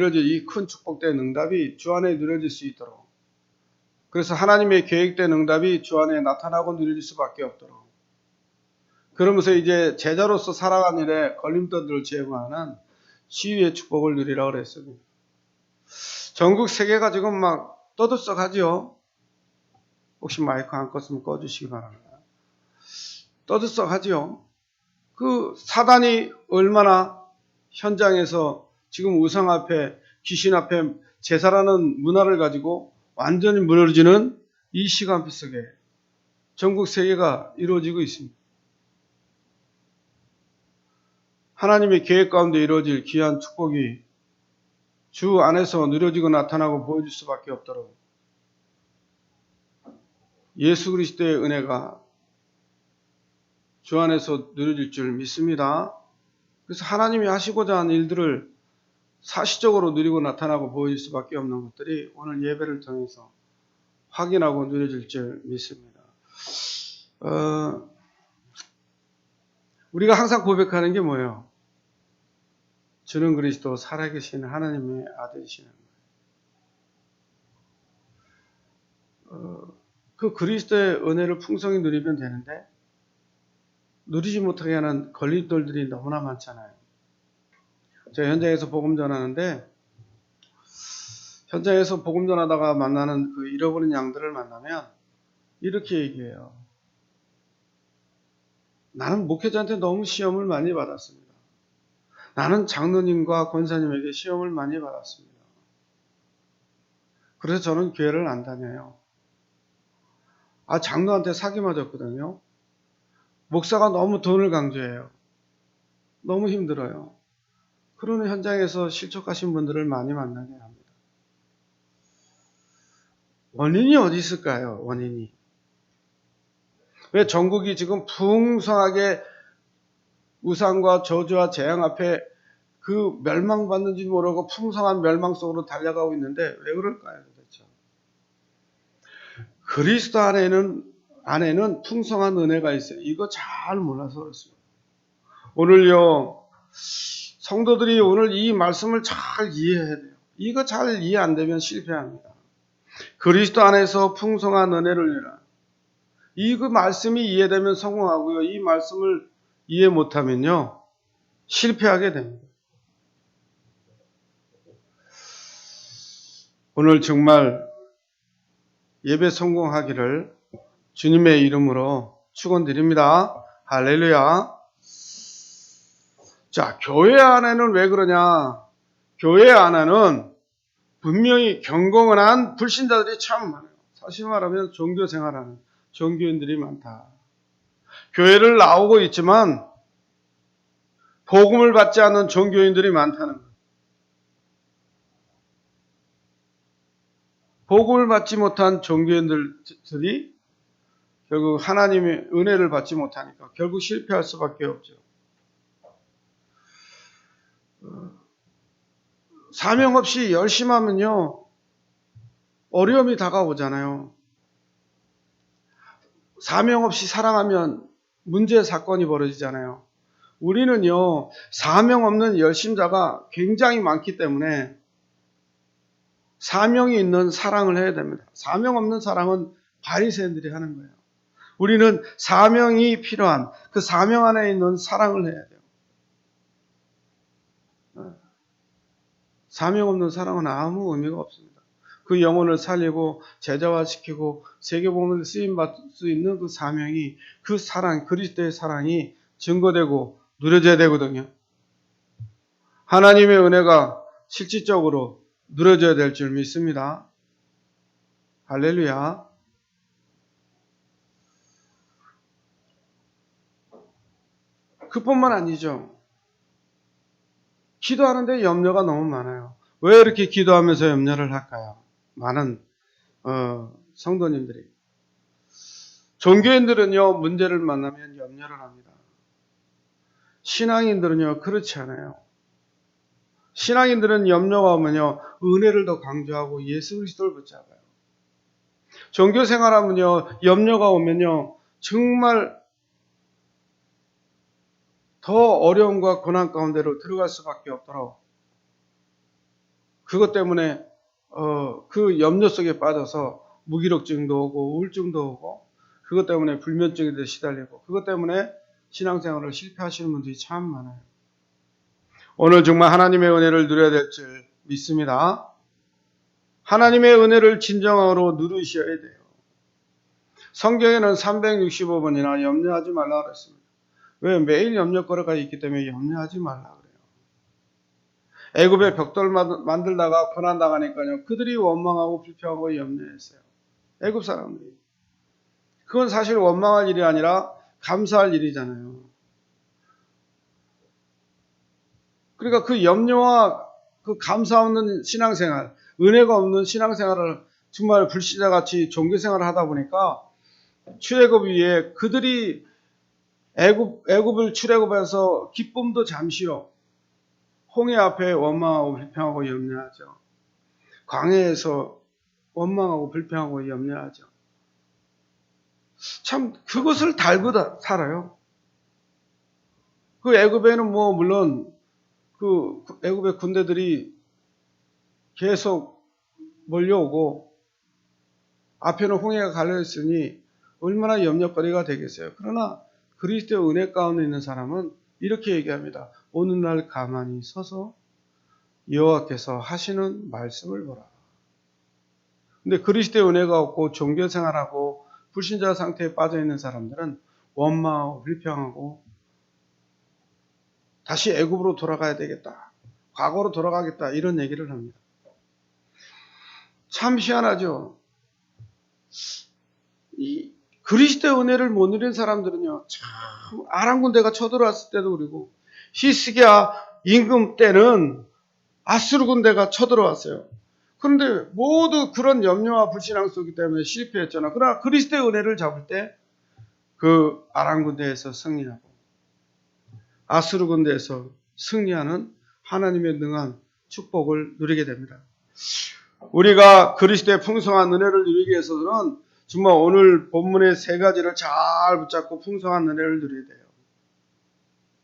누려질 이 큰 축복된 응답이 주 안에 누려질 수 있도록, 그래서 하나님의 계획된 응답이 주 안에 나타나고 누려질 수밖에 없도록, 그러면서 이제 제자로서 살아가는 일에 걸림돌들을 제거하는 치유의 축복을 누리라고 그랬습니다. 전국 세계가 지금 막 떠들썩하죠. 혹시 마이크 안 껐으면 꺼주시기 바랍니다. 떠들썩하죠. 그 사단이 얼마나 현장에서 지금 우상 앞에, 귀신 앞에 제사라는 문화를 가지고 완전히 무너지는 이 시간표 속에 전국 세계가 이루어지고 있습니다. 하나님의 계획 가운데 이루어질 귀한 축복이 주 안에서 누려지고 나타나고 보여줄 수밖에 없도록 예수 그리스도의 은혜가 주 안에서 누려질 줄 믿습니다. 그래서 하나님이 하시고자 하는 일들을 사실적으로 누리고 나타나고 보여질 수밖에 없는 것들이 오늘 예배를 통해서 확인하고 누려질 줄 믿습니다. 우리가 항상 고백하는 게 뭐예요? 주는 그리스도 살아계신 하나님의 아들이시는 거예요. 그 그리스도의 은혜를 풍성히 누리면 되는데 누리지 못하게 하는 걸림돌들이 너무나 많잖아요. 제가 현장에서 복음 전하는데 현장에서 복음 전하다가 만나는 그 잃어버린 양들을 만나면 이렇게 얘기해요. 나는 목회자한테 너무 시험을 많이 받았습니다. 나는 장로님과 권사님에게 시험을 많이 받았습니다. 그래서 저는 교회를 안 다녀요. 장로한테 사기 맞았거든요. 목사가 너무 돈을 강조해요. 너무 힘들어요. 그러는 현장에서 실족하신 분들을 많이 만나게 합니다. 원인이 어디 있을까요? 원인이. 왜 전국이 지금 풍성하게 우상과 저주와 재앙 앞에 그 멸망받는지 모르고 풍성한 멸망 속으로 달려가고 있는데 왜 그럴까요? 도대체? 그리스도 안에는 풍성한 은혜가 있어요. 이거 잘 몰라서 그렇습니다. 오늘요, 성도들이 오늘 이 말씀을 잘 이해해야 돼요. 이거 잘 이해 안 되면 실패합니다. 그리스도 안에서 풍성한 은혜를 누리라. 그 말씀이 이해되면 성공하고요. 이 말씀을 이해 못하면요, 실패하게 됩니다. 오늘 정말 예배 성공하기를 주님의 이름으로 축원드립니다. 할렐루야. 자, 교회 안에는 왜 그러냐? 교회 안에는 분명히 경공을 한 불신자들이 참 많아요. 사실 말하면 종교 생활하는 종교인들이 많다. 교회를 나오고 있지만 복음을 받지 않는 종교인들이 많다는 거예요. 복음을 받지 못한 종교인들이 결국 하나님의 은혜를 받지 못하니까 결국 실패할 수밖에 없죠. 사명 없이 열심히 하면요, 어려움이 다가오잖아요. 사명 없이 사랑하면 문제 사건이 벌어지잖아요. 우리는요, 사명 없는 열심자가 굉장히 많기 때문에 사명이 있는 사랑을 해야 됩니다. 사명 없는 사랑은 바리새인들이 하는 거예요. 우리는 사명이 필요한 그 사명 안에 있는 사랑을 해야 돼요. 사명 없는 사랑은 아무 의미가 없습니다. 그 영혼을 살리고 제자화시키고 세계복음을 쓰임받을 수 있는 그 사명이, 그 사랑, 그리스도의 사랑이 증거되고 누려져야 되거든요. 하나님의 은혜가 실질적으로 누려져야 될 줄 믿습니다. 할렐루야. 그뿐만 아니죠. 기도하는데 염려가 너무 많아요. 왜 이렇게 기도하면서 염려를 할까요? 많은 성도님들이. 종교인들은요, 문제를 만나면 염려를 합니다. 신앙인들은요, 그렇지 않아요. 신앙인들은 염려가 오면요, 은혜를 더 강조하고 예수 그리스도를 붙잡아요. 종교 생활하면요, 염려가 오면요, 정말 더 어려움과 고난 가운데로 들어갈 수밖에 없도록 그것 때문에 그 염려 속에 빠져서 무기력증도 오고 우울증도 오고 그것 때문에 불면증에 시달리고 그것 때문에 신앙생활을 실패하시는 분들이 참 많아요. 오늘 정말 하나님의 은혜를 누려야 될 줄 믿습니다. 하나님의 은혜를 진정으로 누리셔야 돼요. 성경에는 365번이나 염려하지 말라 그랬습니다. 왜? 매일 염려거리가 있기 때문에 염려하지 말라 그래요. 애굽의 벽돌 만들다가 고난당하니까요. 그들이 원망하고 불평하고 염려했어요. 애굽 사람들이. 그건 사실 원망할 일이 아니라 감사할 일이잖아요. 그러니까 그 염려와 그 감사 없는 신앙생활, 은혜가 없는 신앙생활을 정말 불신자같이 종교생활을 하다 보니까 출애굽 위에 그들이 애굽을 출애굽해서 기쁨도 잠시요. 홍해 앞에 원망하고 불평하고 염려하죠. 광야에서 원망하고 불평하고 염려하죠. 참 그것을 달고 살아요. 그 애굽에는 뭐 물론 그 애굽의 군대들이 계속 몰려오고 앞에는 홍해가 갈려있으니 얼마나 염려거리가 되겠어요. 그러나 그리스도의 은혜 가운데 있는 사람은 이렇게 얘기합니다. 어느 날 가만히 서서 여호와께서 하시는 말씀을 보라. 근데 그리스도의 은혜가 없고 종교생활하고 불신자 상태에 빠져있는 사람들은 원망하고 불평하고 다시 애굽으로 돌아가야 되겠다. 과거로 돌아가겠다. 이런 얘기를 합니다. 참 희한하죠. 이 그리스도의 은혜를 못 누린 사람들은요. 참 아람 군대가 쳐들어왔을 때도 그리고 히스기야 임금 때는 아수르 군대가 쳐들어왔어요. 그런데 모두 그런 염려와 불신앙 속이기 때문에 실패했잖아. 그러나 그리스도의 은혜를 잡을 때 그 아람 군대에서 승리하고 아수르 군대에서 승리하는 하나님의 능한 축복을 누리게 됩니다. 우리가 그리스도의 풍성한 은혜를 누리기 위해서는 정말 오늘 본문의 세 가지를 잘 붙잡고 풍성한 은혜를 누려야 돼요.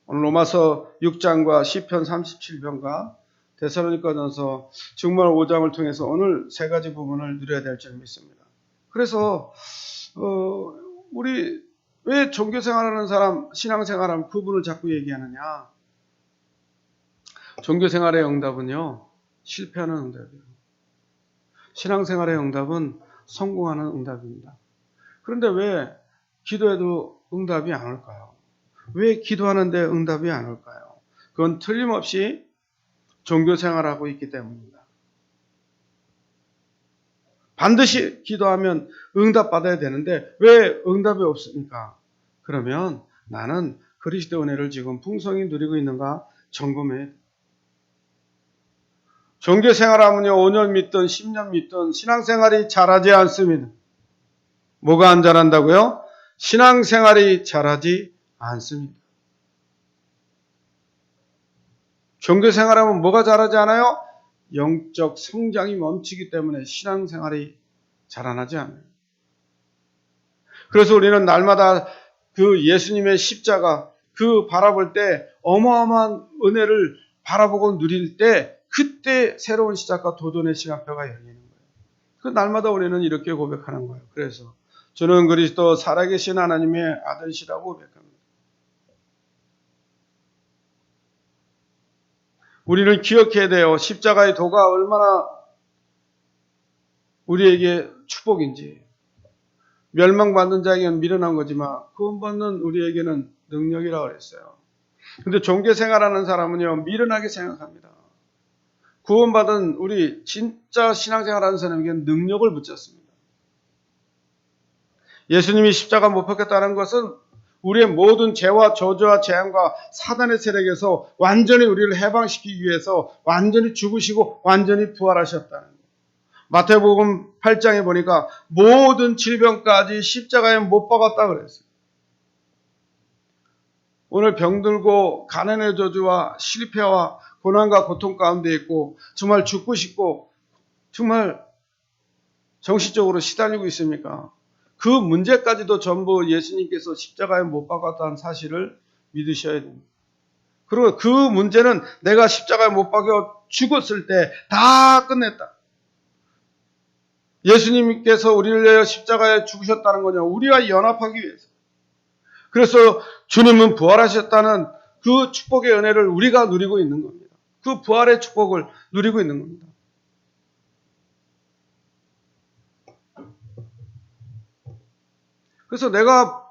오늘 로마서 6장과 시편 37편과 데살로니가전서 정말 5장을 통해서 오늘 세 가지 부분을 누려야 될 줄 믿습니다. 그래서 우리 왜 종교생활하는 사람, 신앙생활하면 그분을 자꾸 얘기하느냐? 종교생활의 응답은요, 실패하는 응답이에요. 신앙생활의 응답은 성공하는 응답입니다. 그런데 왜 기도해도 응답이 안 올까요? 왜 기도하는데 응답이 안 올까요? 그건 틀림없이 종교생활하고 있기 때문입니다. 반드시 기도하면 응답받아야 되는데 왜 응답이 없습니까? 그러면 나는 그리스도 은혜를 지금 풍성히 누리고 있는가 점검해. 종교생활하면요 5년 믿든 10년 믿든 신앙생활이 잘하지 않습니다. 뭐가 안 잘한다고요? 신앙생활이 잘하지 않습니다. 종교생활하면 뭐가 잘하지 않아요? 영적 성장이 멈추기 때문에 신앙생활이 자라나지 않아요. 그래서 우리는 날마다 그 예수님의 십자가 그 바라볼 때 어마어마한 은혜를 바라보고 누릴 때 그때 새로운 시작과 도전의 시간표가 열리는 거예요. 그 날마다 우리는 이렇게 고백하는 거예요. 그래서 저는 그리스도 살아계신 하나님의 아들이시라고 고백합니다. 우리는 기억해야 돼요. 십자가의 도가 얼마나 우리에게 축복인지. 멸망받는 자에게는 미련한 거지만 구원받는 우리에게는 능력이라고 그랬어요. 근데 종교생활하는 사람은요 미련하게 생각합니다. 구원받은 우리 진짜 신앙생활하는 사람에게는 능력을 붙였습니다. 예수님이 십자가 못 박혔다는 것은 우리의 모든 죄와 저주와 재앙과 사단의 세력에서 완전히 우리를 해방시키기 위해서 완전히 죽으시고 완전히 부활하셨다는 거예요. 마태복음 8장에 보니까 모든 질병까지 십자가에 못 박았다 그랬어요. 오늘 병들고 가난의 저주와 실패와 고난과 고통 가운데 있고 정말 죽고 싶고 정말 정신적으로 시달리고 있습니까? 그 문제까지도 전부 예수님께서 십자가에 못 박았다는 사실을 믿으셔야 됩니다. 그리고 그 문제는 내가 십자가에 못 박혀 죽었을 때 다 끝냈다. 예수님께서 우리를 위하여 십자가에 죽으셨다는 거냐? 우리와 연합하기 위해서. 그래서 주님은 부활하셨다는 그 축복의 은혜를 우리가 누리고 있는 겁니다. 그 부활의 축복을 누리고 있는 겁니다. 그래서 내가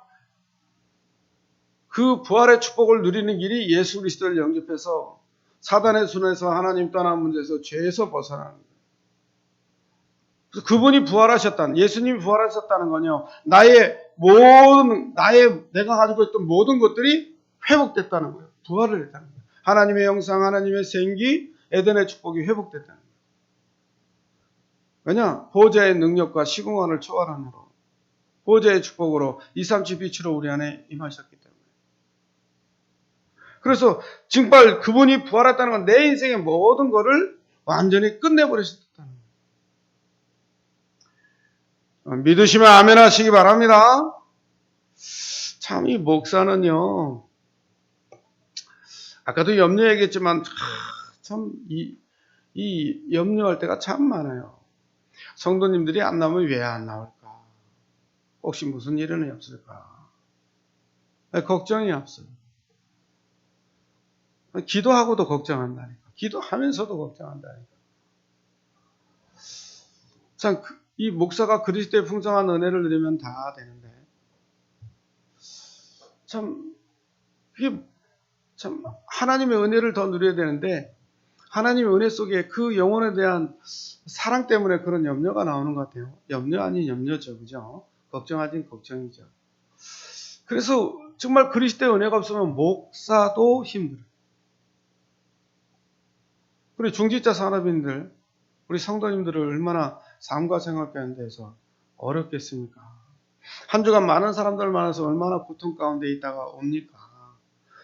그 부활의 축복을 누리는 길이 예수 그리스도를 영접해서 사단의 손에서 하나님 떠난 문제에서 죄에서 벗어나는 거예요. 그래서 그분이 부활하셨다는, 예수님이 부활하셨다는 건요, 내가 가지고 있던 모든 것들이 회복됐다는 거예요. 부활을 했다는 거예요. 하나님의 형상, 하나님의 생기, 에덴의 축복이 회복됐다는 거예요. 왜냐? 보호자의 능력과 시공간을 초월함으로, 보호자의 축복으로 237 빛으로 우리 안에 임하셨기 때문에. 그래서 정말 그분이 부활했다는 건 내 인생의 모든 것을 완전히 끝내버리셨다는 거예요. 믿으시면 아멘 하시기 바랍니다. 참 이 목사는요, 아까도 염려 얘기했지만 참 이 염려할 때가 참 많아요. 성도님들이 안 나오면 왜 안 나올까? 혹시 무슨 일은 없을까? 걱정이 없어요. 기도하고도 걱정한다니까. 기도하면서도 걱정한다니까. 참, 이 목사가 그리스도의 풍성한 은혜를 누리면 다 되는데, 참, 하나님의 은혜를 더 누려야 되는데, 하나님의 은혜 속에 그 영혼에 대한 사랑 때문에 그런 염려가 나오는 것 같아요. 염려 아닌 염려죠. 그죠? 걱정 아닌 걱정이죠. 그래서 정말 그리스도의 은혜가 없으면 목사도 힘들어요. 우리 중직자 산업인들, 우리 성도님들을 얼마나 삶과 생활 가운데서 어렵겠습니까? 한 주간 많은 사람들 만나서 얼마나 고통 가운데 있다가 옵니까?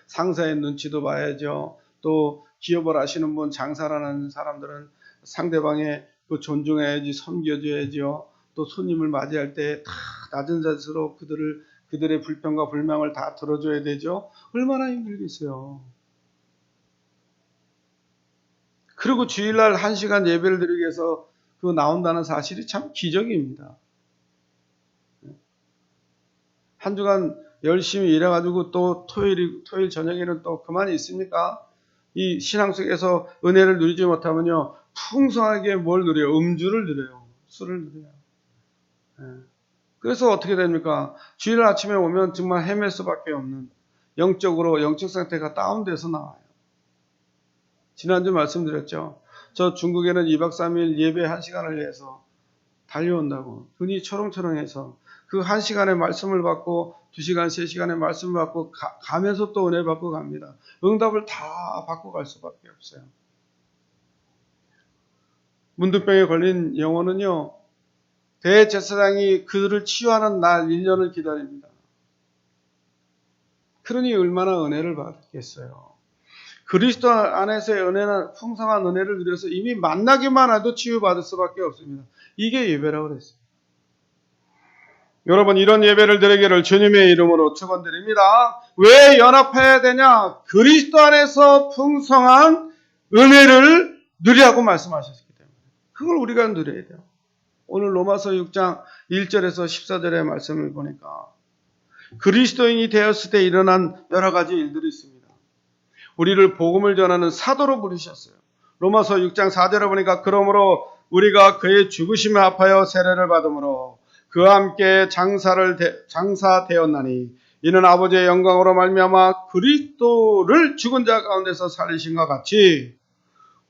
상사의 눈치도 봐야죠. 또 기업을 하시는 분, 장사라는 사람들은 상대방의 그 존중해야지, 섬겨줘야죠. 또 손님을 맞이할 때 다 낮은 자세로 그들의 불평과 불망을 다 들어줘야 되죠. 얼마나 힘들겠어요. 그리고 주일날 1시간 예배를 드리기 위해서 그 나온다는 사실이 참 기적입니다. 한 주간 열심히 일해가지고 또 토요일 저녁에는 또 그만이 있습니까? 이 신앙 속에서 은혜를 누리지 못하면요, 풍성하게 뭘 누려요? 음주를 누려요. 술을 누려요. 그래서 어떻게 됩니까? 주일 아침에 오면 정말 헤맬 수밖에 없는 영적 상태가 다운돼서 나와요. 지난주 말씀드렸죠. 저 중국에는 2박 3일 예배 1시간을 위해서 달려온다고. 눈이 초롱초롱해서 그 1시간의 말씀을 받고 2시간, 3시간의 말씀을 받고 가면서 또 은혜 받고 갑니다. 응답을 다 받고 갈 수밖에 없어요. 문둥병에 걸린 영혼은요, 대제사장이 그들을 치유하는 날 1년을 기다립니다. 그러니 얼마나 은혜를 받겠어요. 그리스도 안에서의 은혜는 풍성한 은혜를 누려서 이미 만나기만 해도 치유받을 수밖에 없습니다. 이게 예배라고 그랬어요. 여러분, 이런 예배를 드리기를 주님의 이름으로 축원드립니다. 왜 연합해야 되냐? 그리스도 안에서 풍성한 은혜를 누리라고 말씀하셨기 때문에 그걸 우리가 누려야 돼요. 오늘 로마서 6장 1절에서 14절의 말씀을 보니까 그리스도인이 되었을 때 일어난 여러 가지 일들이 있습니다. 우리를 복음을 전하는 사도로 부르셨어요. 로마서 6장 4절에 보니까 그러므로 우리가 그의 죽으심에 합하여 세례를 받음으로 그와 함께 장사되었나니 이는 아버지의 영광으로 말미암아 그리스도를 죽은 자 가운데서 살리신과 같이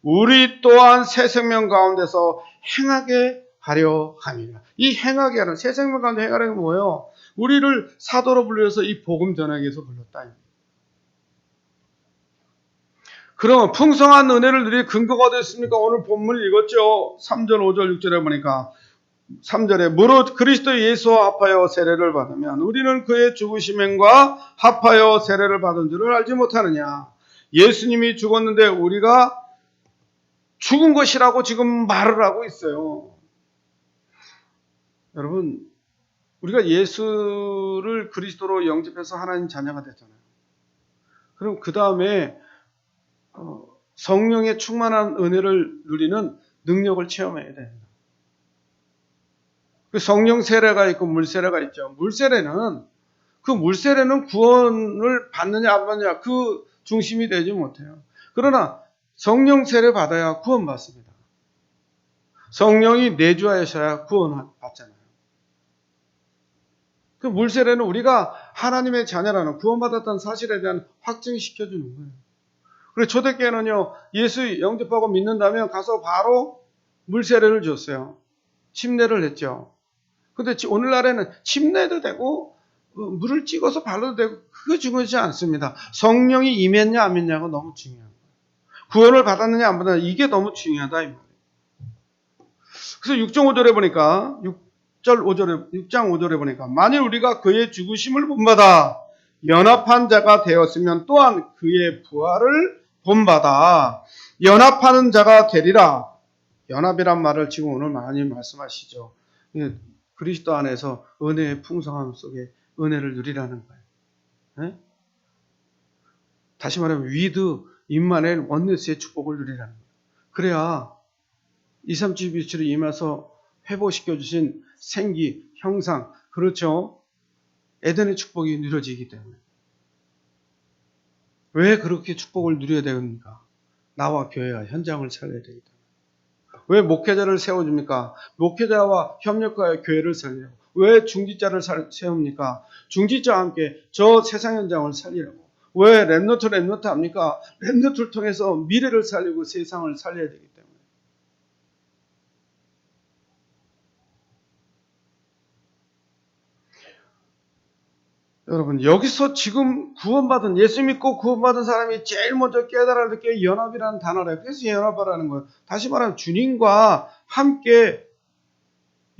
우리 또한 새 생명 가운데서 행하게 하려 함이라. 이 행하게 하는, 새 생명 가운데 행하는 게 뭐예요? 우리를 사도로 불러서 이 복음 전하기 위해서 불렀다. 그러면 풍성한 은혜를 누릴 근거가 됐습니까? 오늘 본문을 읽었죠. 3절, 5절, 6절에 보니까 3절에 무릇 그리스도 예수와 합하여 세례를 받으면 우리는 그의 죽으심과 합하여 세례를 받은 줄을 알지 못하느냐. 예수님이 죽었는데 우리가 죽은 것이라고 지금 말을 하고 있어요. 여러분, 우리가 예수를 그리스도로 영접해서 하나님 자녀가 됐잖아요. 그럼 그 다음에 성령의 충만한 은혜를 누리는 능력을 체험해야 됩니다. 그 성령 세례가 있고 물 세례가 있죠. 물 세례는 구원을 받느냐 안 받느냐 그 중심이 되지 못해요. 그러나 성령 세례 받아야 구원받습니다. 성령이 내주하셔야 구원받잖아요. 그 물 세례는 우리가 하나님의 자녀라는 구원받았다는 사실에 대한 확증시켜주는 거예요. 그리고 초대교회는요, 예수 영접하고 믿는다면 가서 바로 물 세례를 줬어요. 침례를 했죠. 근데 오늘날에는 침례도 되고 물을 찍어서 발라도 되고 그게 중요하지 않습니다. 성령이 임했냐 안 임했냐가 너무 중요한 거예요. 구원을 받았느냐 안 받았느냐 이게 너무 중요하다 이 말이에요. 그래서 6장 5절에 보니까 6장 5절에 보니까 만일 우리가 그의 죽으심을 본받아 연합한 자가 되었으면 또한 그의 부활을 본받아 연합하는 자가 되리라. 연합이란 말을 지금 오늘 많이 말씀하시죠. 그리스도 안에서 은혜의 풍성함 속에 은혜를 누리라는 거예요. 네? 다시 말하면 위드 임마누엘 원네스의 축복을 누리라는 거예요. 그래야 237이 임해서 회복시켜 주신 생기, 형상, 그렇죠? 에덴의 축복이 누려지기 때문에. 왜 그렇게 축복을 누려야 됩니까? 나와 교회와 현장을 살려야 되기 때문에. 왜 목회자를 세워줍니까? 목회자와 협력하여 교회를 살리려고. 왜 중직자를 세웁니까? 중직자와 함께 저 세상 현장을 살리려고. 왜 렘너트 합니까? 렘너트를 통해서 미래를 살리고 세상을 살려야 되기 때문에. 여러분, 여기서 지금 구원받은, 예수 믿고 구원받은 사람이 제일 먼저 깨달아야 될 게 연합이라는 단어래요. 그래서 연합하라는 거예요. 다시 말하면 주님과 함께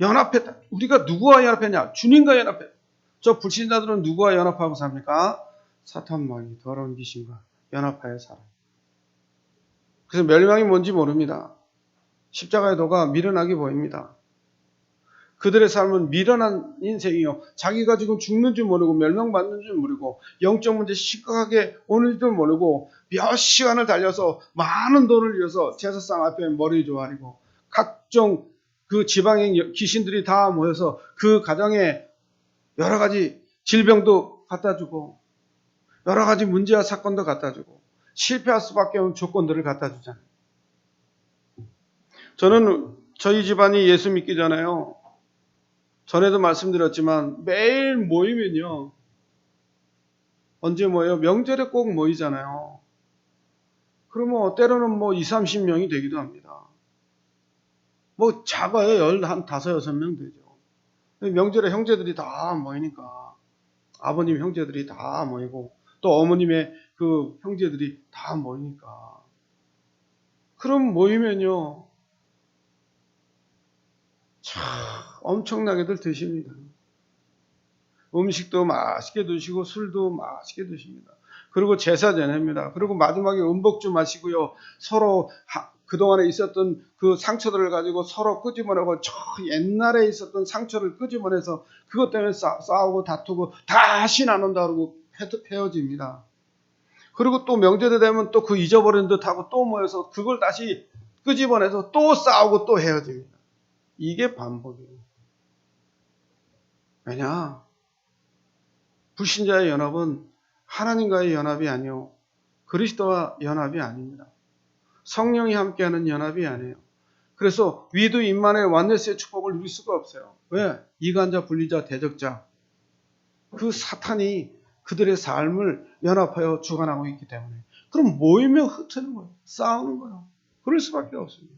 연합했다. 우리가 누구와 연합했냐? 주님과 연합했다. 저 불신자들은 누구와 연합하고 삽니까? 사탄 마귀, 더러운 귀신과 연합하여 살아. 그래서 멸망이 뭔지 모릅니다. 십자가의 도가 미련하게 보입니다. 그들의 삶은 미련한 인생이요. 자기가 지금 죽는 줄 모르고 멸망받는 줄 모르고 영적 문제 심각하게 오는 줄 모르고 몇 시간을 달려서 많은 돈을 들여서 제사상 앞에 머리 조아리고 각종 그 지방의 귀신들이 다 모여서 그 가정에 여러 가지 질병도 갖다 주고 여러 가지 문제와 사건도 갖다 주고 실패할 수밖에 없는 조건들을 갖다 주잖아요. 저는 저희 집안이 예수 믿기 전에요. 전에도 말씀드렸지만 매일 모이면요. 언제 모여요? 명절에 꼭 모이잖아요. 그러면 때로는 뭐 20, 30명이 되기도 합니다. 뭐 작아요. 한 5, 6명 되죠. 명절에 형제들이 다 모이니까 아버님 형제들이 다 모이고 또 어머님의 그 형제들이 다 모이니까 그럼 모이면요. 참 엄청나게들 드십니다. 음식도 맛있게 드시고 술도 맛있게 드십니다. 그리고 제사 지냅니다. 그리고 마지막에 음복주 마시고요. 서로 그동안에 있었던 그 상처들을 가지고 서로 끄집어내고 저 옛날에 있었던 상처를 끄집어내서 그것 때문에 싸우고 다투고 다시 나눈다 그러고 헤어집니다. 그리고 또 명절이 되면 또 그 잊어버린 듯하고 또 모여서 그걸 다시 끄집어내서 또 싸우고 또 헤어집니다. 이게 반복이에요. 왜냐? 불신자의 연합은 하나님과의 연합이 아니요 그리스도와 연합이 아닙니다. 성령이 함께하는 연합이 아니에요. 그래서 위드 임마누엘 완네스의 축복을 누릴 수가 없어요. 왜? 이간자, 분리자, 대적자 그 사탄이 그들의 삶을 연합하여 주관하고 있기 때문에 그럼 모이면 흩트는 거예요. 싸우는 거예요. 그럴 수밖에 없습니다.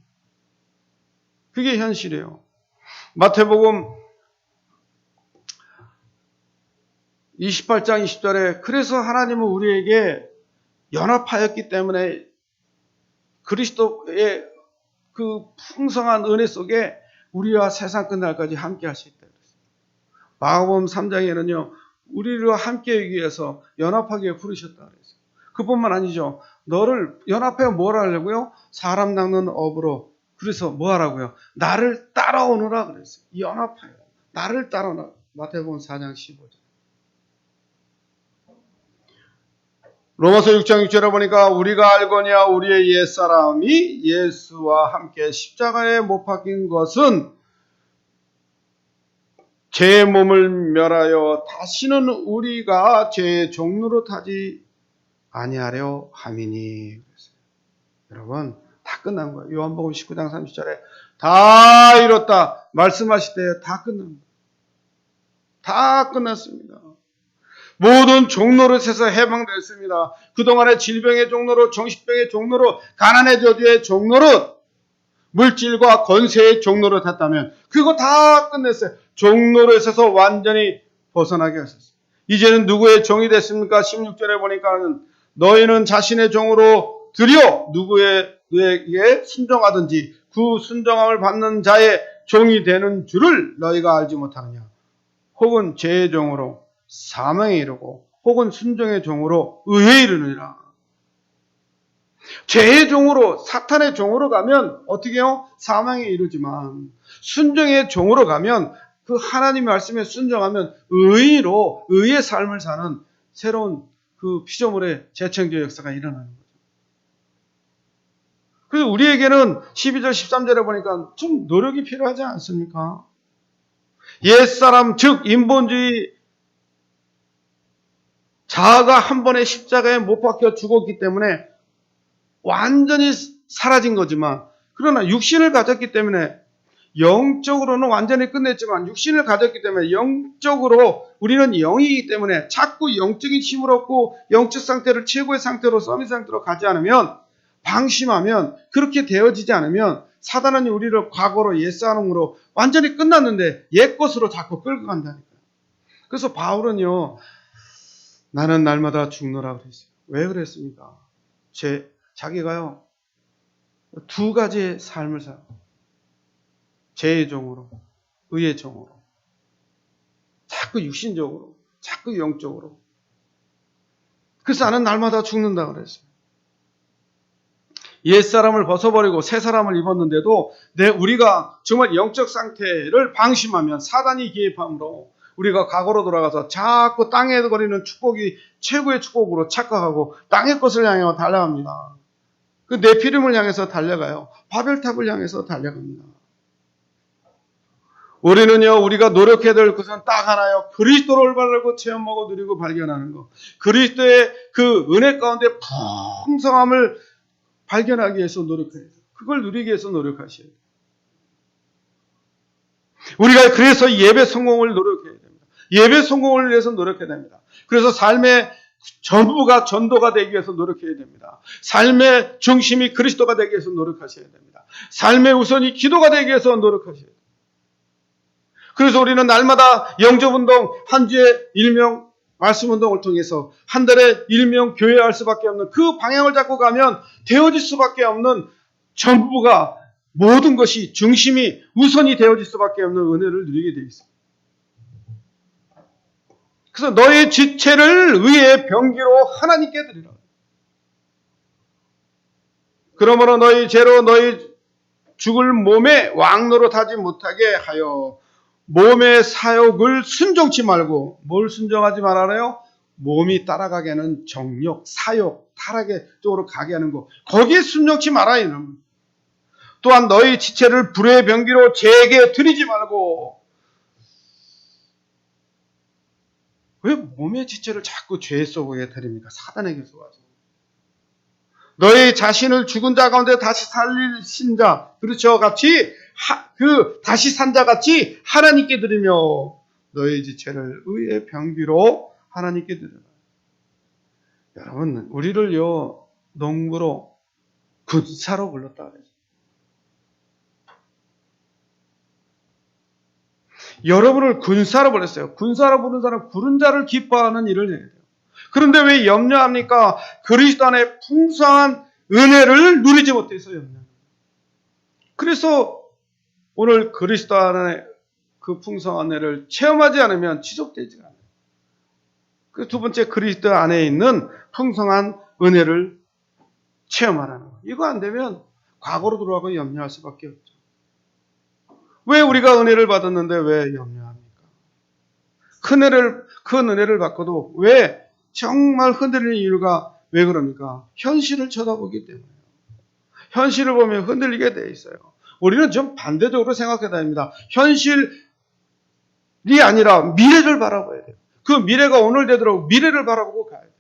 그게 현실이에요. 마태복음 28장 20절에 그래서 하나님은 우리에게 연합하였기 때문에 그리스도의 그 풍성한 은혜 속에 우리와 세상 끝날까지 함께 할 수 있다 그랬어요. 마가복음 3장에는요. 우리와 함께 하기 위해서 연합하게 부르셨다 그랬어요. 그뿐만 아니죠. 너를 연합해 뭘 하려고요? 사람 낚는 업으로. 그래서 뭐 하라고요? 나를 따라오느라 그랬어요. 연합하여. 나를 따라오라. 마태복음 4장 15절. 로마서 6장 6절에 보니까 우리가 알거니와 우리의 옛사람이 예수와 함께 십자가에 못 박힌 것은 제 몸을 멸하여 다시는 우리가 죄의 종로로 타지 아니하려 함이니. 여러분, 다 끝난 거예요. 요한복음 19장 30절에 다 이뤘다 말씀하실 때 다 끝난 거예요. 다 끝났습니다. 모든 종노릇에서 해방됐습니다. 그동안의 질병의 종노릇, 정신병의 종노릇, 가난의 저주의 종노릇, 물질과 건세의 종노릇 했다면 그거 다 끝냈어요. 종노릇에서 완전히 벗어나게 하셨어요. 이제는 누구의 종이 됐습니까? 16절에 보니까는 너희는 자신의 종으로 드려 누구에게 순종하든지 그 순종함을 받는 자의 종이 되는 줄을 너희가 알지 못하느냐. 혹은 죄의 종으로 사망에 이르고 혹은 순종의 종으로 의에 이르느니라. 죄의 종으로 사탄의 종으로 가면 어떻게 해요? 사망에 이르지만 순종의 종으로 가면 그 하나님의 말씀에 순종하면 의로 의의 삶을 사는 새로운 그 피조물의 재창조 역사가 일어나는 거죠. 그래서 우리에게는 12절 13절에 보니까 좀 노력이 필요하지 않습니까? 옛사람 즉 인본주의 자아가 한 번에 십자가에 못 박혀 죽었기 때문에 완전히 사라진 거지만 그러나 육신을 가졌기 때문에 영적으로는 완전히 끝냈지만 육신을 가졌기 때문에 영적으로 우리는 영이기 때문에 자꾸 영적인 힘을 얻고 영적 상태를 최고의 상태로 서밋 상태로 가지 않으면 방심하면 그렇게 되어지지 않으면 사단은 우리를 과거로 옛사람으로 완전히 끝났는데 옛것으로 자꾸 끌고 간다니까요. 그래서 바울은요. 나는 날마다 죽노라 그랬어요. 왜 그랬습니까? 자기가요. 두 가지의 삶을 살아. 죄의 종으로, 의의 종으로. 자꾸 육신적으로, 자꾸 영적으로. 그래서 나는 날마다 죽는다 그랬어요. 옛사람을 벗어버리고 새 사람을 입었는데도 우리가 정말 영적 상태를 방심하면 사단이 개입함으로 우리가 과거로 돌아가서 자꾸 땅에 거리는 축복이 최고의 축복으로 착각하고 땅의 것을 향해 달려갑니다. 그 네피림을 향해서 달려가요. 바벨탑을 향해서 달려갑니다. 우리는요, 우리가 노력해야 될 것은 딱 하나요. 그리스도를 올바르고 체험하고 누리고 발견하는 것. 그리스도의 그 은혜 가운데 풍성함을 발견하기 위해서 노력해야 돼요. 그걸 누리기 위해서 노력하셔야 돼요. 우리가 그래서 예배 성공을 노력해야 됩니다. 예배 성공을 위해서 노력해야 됩니다. 그래서 삶의 전부가 전도가 되기 위해서 노력해야 됩니다. 삶의 중심이 그리스도가 되기 위해서 노력하셔야 됩니다. 삶의 우선이 기도가 되기 위해서 노력하셔야 됩니다. 그래서 우리는 날마다 영접운동, 한 주에 1명 말씀운동을 통해서 한 달에 1명 교회할 수밖에 없는 그 방향을 잡고 가면 되어질 수밖에 없는 전부가 모든 것이 중심이 우선이 되어질 수밖에 없는 은혜를 누리게 되어 있습니다. 그래서 너의 지체를 의의 병기로 하나님께 드리라. 그러므로 너희 죄로 너희 죽을 몸에 왕노릇하지 못하게 하여 몸의 사욕을 순종치 말고 뭘 순종하지 말아요? 몸이 따라가게 하는 정욕, 사욕, 타락의 쪽으로 가게 하는 거. 거기에 순종치 말아 이놈. 또한 너희 지체를 불의 병기로 죄에게 드리지 말고. 왜 몸의 지체를 자꾸 죄 속에 드립니까? 사단에게 속아서. 너희 자신을 죽은 자 가운데 다시 살리신 자, 그렇죠? 같이 다시 산 자 같이 하나님께 드리며 너희 지체를 의의 병기로 하나님께 드려라. 여러분, 우리를요 농부로 군사로 불렀다 그랬어요. 여러분을 군사로 불렀어요. 군사로 부른 사람은 부른 자를 기뻐하는 일을 해야 돼요. 그런데 왜 염려합니까? 그리스도 안에 풍성한 은혜를 누리지 못해서 염려합니다. 그래서 오늘 그리스도 안에 그 풍성한 은혜를 체험하지 않으면 지속되지 않아요. 그 두 번째, 그리스도 안에 있는 풍성한 은혜를 체험하라는 거. 이거 안 되면 과거로 돌아가고 염려할 수밖에 없죠. 왜 우리가 은혜를 받았는데 왜 염려합니까? 큰 은혜를 받고도 왜 정말 흔들리는 이유가 왜 그럽니까? 현실을 쳐다보기 때문에. 현실을 보면 흔들리게 돼 있어요. 우리는 좀 반대적으로 생각해야 됩니다. 현실이 아니라 미래를 바라봐야 돼요. 그 미래가 오늘 되도록 미래를 바라보고 가야 돼요.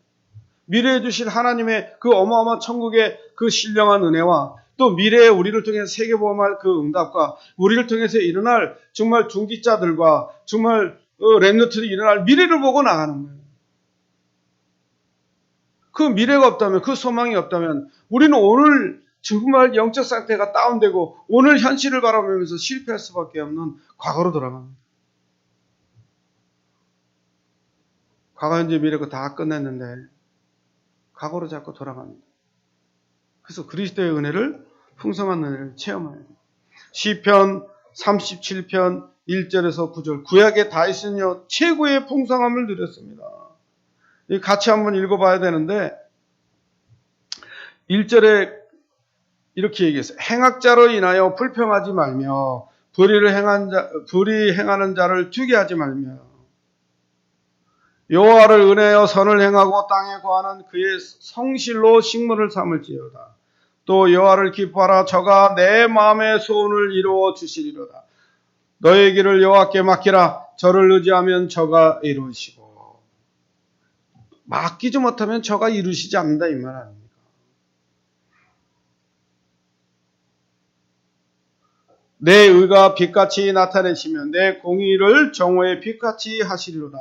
미래에 주실 하나님의 그 어마어마한 천국의 그 신령한 은혜와 또 미래에 우리를 통해서 세계보험할 그 응답과 우리를 통해서 일어날 정말 중직자들과 정말 렘넌트들이 일어날 미래를 보고 나가는 거예요. 그 미래가 없다면, 그 소망이 없다면 우리는 오늘 정말 영적 상태가 다운되고 오늘 현실을 바라보면서 실패할 수밖에 없는 과거로 돌아갑니다. 과거, 현재, 미래가 다 끝냈는데 과거로 자꾸 돌아갑니다. 그래서 그리스도의 은혜를, 풍성한 은혜를 체험해야 돼요. 시편 37편 1절에서 9절, 구약의 다윗은요 최고의 풍성함을 누렸습니다. 같이 한번 읽어봐야 되는데 1절에 이렇게 얘기했어요. 행악자로 인하여 불평하지 말며 불의 행하는 자를 두게 하지 말며 여호와를 은혜하여 선을 행하고 땅에 거하는 그의 성실로 식물을 삼을지어다. 또 여호와를 기뻐하라. 저가 내 마음의 소원을 이루어 주시리로다. 너의 길을 여호와께 맡기라. 저를 의지하면 저가 이루시고. 맡기지 못하면 저가 이루시지 않는다 이 말 아닙니까? 내 의가 빛같이 나타내시면 내 공의를 정오의 빛같이 하시리로다.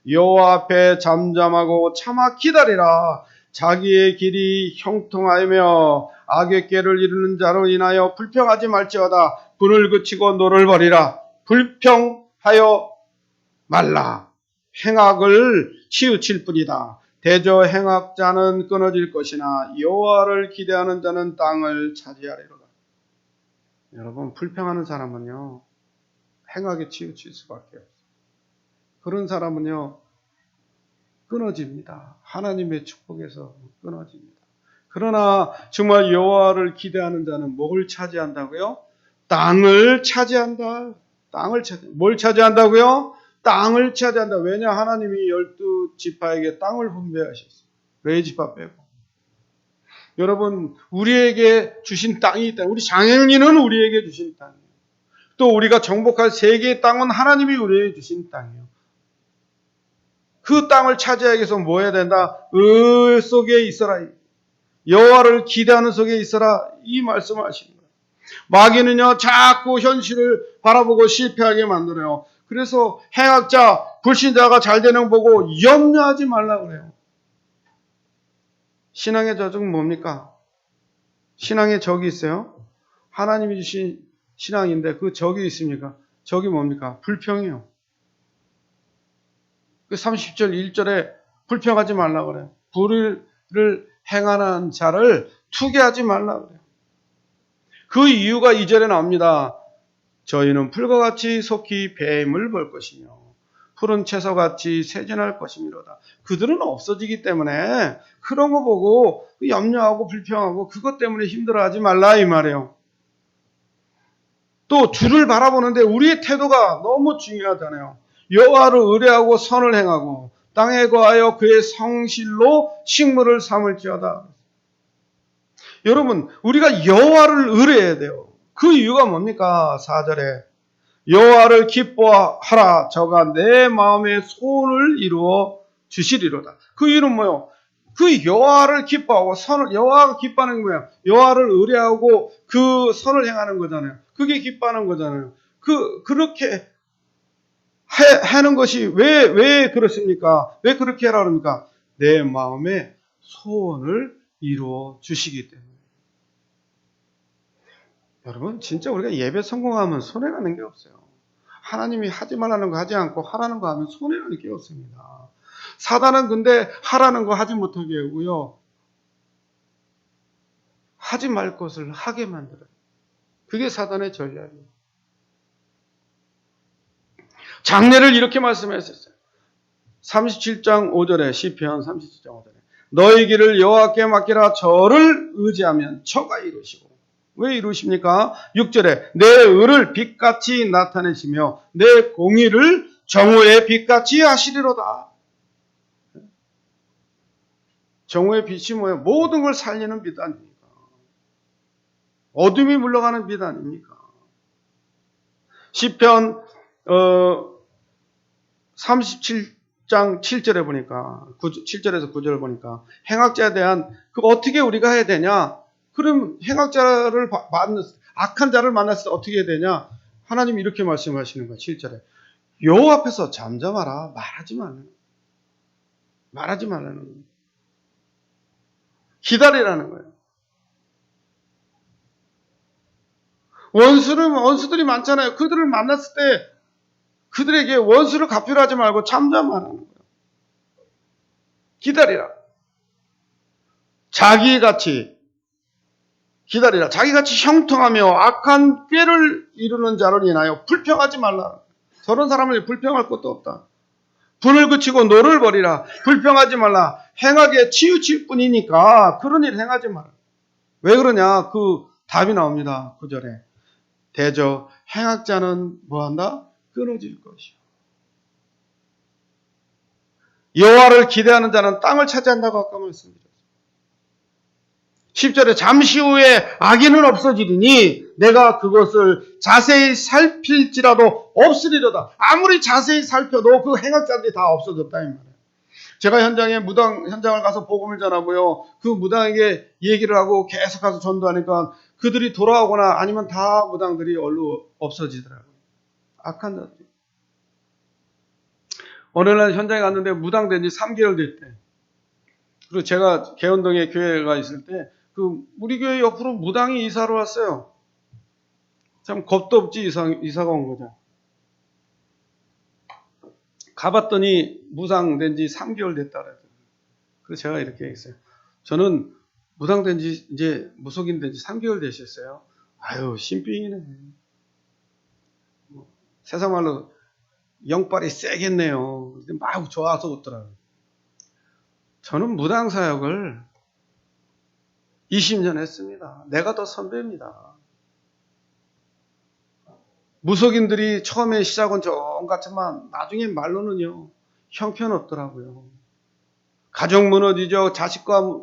여호와 앞에 잠잠하고 참아 기다리라. 자기의 길이 형통하며 악의 꾀를 이루는 자로 인하여 불평하지 말지어다. 분을 그치고 노를 버리라. 불평하여 말라. 행악을 치우칠 뿐이다. 대저 행악자는 끊어질 것이나 여호와를 기대하는 자는 땅을 차지하리로다. 여러분, 불평하는 사람은요 행악에 치우칠 수밖에 없어요. 그런 사람은요 끊어집니다. 하나님의 축복에서 끊어집니다. 그러나 정말 여호와를 기대하는 자는 뭘 차지한다고요? 땅을 차지한다. 뭘 차지한다고요? 땅을 차지한다. 왜냐? 하나님이 12지파에게 땅을 분배하셨어요. 레위지파 빼고. 여러분, 우리에게 주신 땅이 있다. 우리 장애인은 우리에게 주신 땅이에요. 또 우리가 정복할 세계의 땅은 하나님이 우리에게 주신 땅이에요. 그 땅을 차지하기 위해서 뭐 해야 된다? 의 속에 있어라. 여호와를 기대하는 속에 있어라. 이 말씀을 하시는 거예요. 마귀는요 자꾸 현실을 바라보고 실패하게 만들어요. 그래서 행악자, 불신자가 잘 되는 거 보고 염려하지 말라고 그래요. 신앙의 저주는 뭡니까? 신앙의 적이 있어요. 하나님이 주신 신앙인데 그 적이 있습니까? 적이 뭡니까? 불평이에요. 그 30절 1절에 불평하지 말라고 그래요. 불의를 행하는 자를 투기하지 말라고 그래요. 그 이유가 2절에 나옵니다. 저희는 풀과 같이 속히 뱀을 볼 것이며 푸른 채소같이 세진할 것이미로다. 그들은 없어지기 때문에 그런 거 보고 염려하고 불평하고 그것 때문에 힘들어하지 말라 이 말이에요. 또 주를 바라보는데 우리의 태도가 너무 중요하잖아요. 여호와를 의뢰하고 선을 행하고 땅에 거하여 그의 성실로 식물을 삼을지어다. 여러분, 우리가 여호와를 의뢰해야 돼요. 그 이유가 뭡니까? 4절에 여호와를 기뻐하라. 저가 내 마음의 소원을 이루어 주시리로다. 그 이유는 뭐예요? 그 여호와를 기뻐하고 여호와가 기뻐하는 게 뭐야? 여호와를 의뢰하고 그 선을 행하는 거잖아요. 그게 기뻐하는 거잖아요. 그렇게 하는 것이 왜 그렇습니까? 왜 그렇게 하라 그럽니까? 내 마음의 소원을 이루어 주시기 때문에. 여러분, 진짜 우리가 예배 성공하면 손해가는 게 없어요. 하나님이 하지 말라는 거 하지 않고 하라는 거 하면 손해가는 게 없습니다. 사단은 근데 하라는 거 하지 못하게 하고요. 하지 말 것을 하게 만들어요. 그게 사단의 전략이에요. 장례를 이렇게 말씀했었어요. 37장 5절에 시편 37장 5절에 너희 길을 여호와께 맡기라. 저를 의지하면 저가 이루시고. 왜 이루십니까? 6절에 내 의를 빛같이 나타내시며 내 공의를 정오의 빛같이 하시리로다. 정오의 빛이 뭐예요? 모든 걸 살리는 빛 아닙니까? 어둠이 물러가는 빛 아닙니까? 시편 37장 7절에 보니까 7절에서 9절을 보니까 행악자에 대한 그 어떻게 우리가 해야 되냐? 그럼 행악자를 악한 자를 만났을 때 어떻게 해야 되냐? 하나님이 이렇게 말씀하시는 거예요. 7절에 여호와 앞에서 잠잠하라. 말하지 말라는 거예요. 기다리라는 거예요. 원수들이 많잖아요. 그들을 만났을 때 그들에게 원수를 갚으려 하지 말고 잠잠하라는 거예요. 기다리라. 자기같이 기다리라. 자기같이 형통하며 악한 꾀를 이루는 자를 인하여 불평하지 말라. 저런 사람을 불평할 것도 없다. 분을 그치고 노를 버리라. 불평하지 말라. 행하게 치우칠 뿐이니까 그런 일 행하지 마라. 왜 그러냐? 그 답이 나옵니다. 9절에. 대저 행악자는 뭐한다? 끊어질 것이요. 여호와를 기대하는 자는 땅을 차지한다고 아까 말씀드렸습니다. 10절에 잠시 후에 악인은 없어지리니 내가 그것을 자세히 살필지라도 없으리로다. 아무리 자세히 살펴도 그 행악자들이 다 없어졌다 이 말이에요. 제가 무당 현장을 가서 복음을 전하고요. 그 무당에게 얘기를 하고 계속 가서 전도하니까 그들이 돌아오거나 아니면 다 무당들이 얼른 없어지더라고요. 악한 자들이. 어느 날 현장에 갔는데 무당된 지 3개월 됐대. 그리고 제가 개원동에 교회가 있을 때 우리 교회 옆으로 무당이 이사를 왔어요. 참 겁도 없지 이사가 온 거죠. 가봤더니 무당된 지 3개월 됐다 그랬더니. 그래서 제가 이렇게 했어요. 저는 무당된 지 이제 무속인 된 지 3개월 되셨어요. 아유 신빙이네. 세상 말로 영빨이 세겠네요. 막 좋아서 웃더라고요. 저는 무당 사역을 20년 했습니다. 내가 더 선배입니다. 무속인들이 처음에 시작은 좀 같지만 나중에 말로는요 형편없더라고요. 가정 무너지죠. 자식과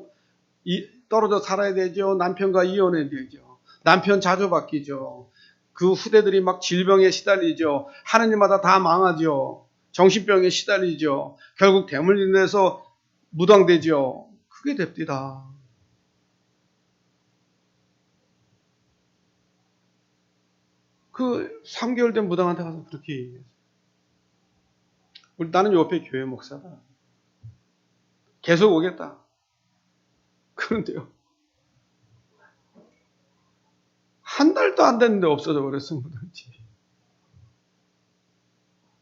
떨어져 살아야 되죠. 남편과 이혼해야 되죠. 남편 자주 바뀌죠. 그 후대들이 막 질병에 시달리죠. 하는 일마다 다 망하죠. 정신병에 시달리죠. 결국 대물림에서 무당되죠. 그게 됩니다. 그 3개월 된 무당한테 가서 그렇게 얘기했어요. 나는 옆에 교회 목사다. 계속 오겠다. 그런데요. 한 달도 안 됐는데 없어져 버렸어, 무당집.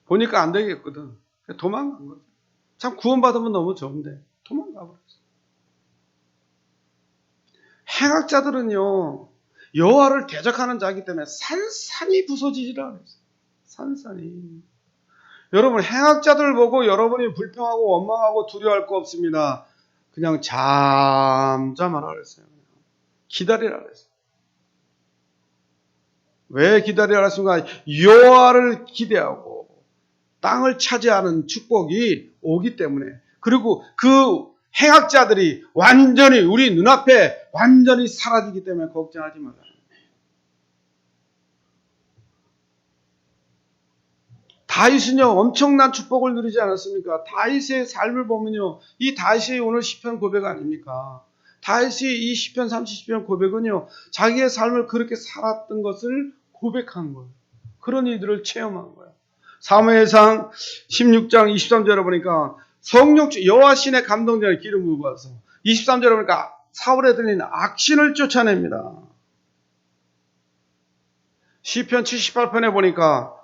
보니까 안 되겠거든. 도망간 거죠. 참 구원받으면 너무 좋은데 도망가 버렸어. 행악자들은요. 여호와를 대적하는 자이기 때문에 산산이 부서지지라 그랬어요. 산산이. 여러분 행악자들 보고 여러분이 불평하고 원망하고 두려워할 거 없습니다. 그냥 잠잠하라 그랬어요. 기다리라 그랬어요. 왜 기다리라 그랬습니까? 여호와를 기대하고 땅을 차지하는 축복이 오기 때문에 그리고 그 행악자들이 완전히 우리 눈앞에 완전히 사라지기 때문에 걱정하지 말아요. 다윗은요 엄청난 축복을 누리지 않았습니까? 다윗의 삶을 보면요 이 다윗이 오늘 시편 고백 아닙니까? 다윗이 이 시편 30시편 고백은요 자기의 삶을 그렇게 살았던 것을 고백한 거예요. 그런 일들을 체험한 거예요. 사무엘상 16장 23절에 보니까 성령 여호와 신의 감동자의 기름 부어서 23절에 보니까 사울에 들린 악신을 쫓아냅니다. 시편 78편에 보니까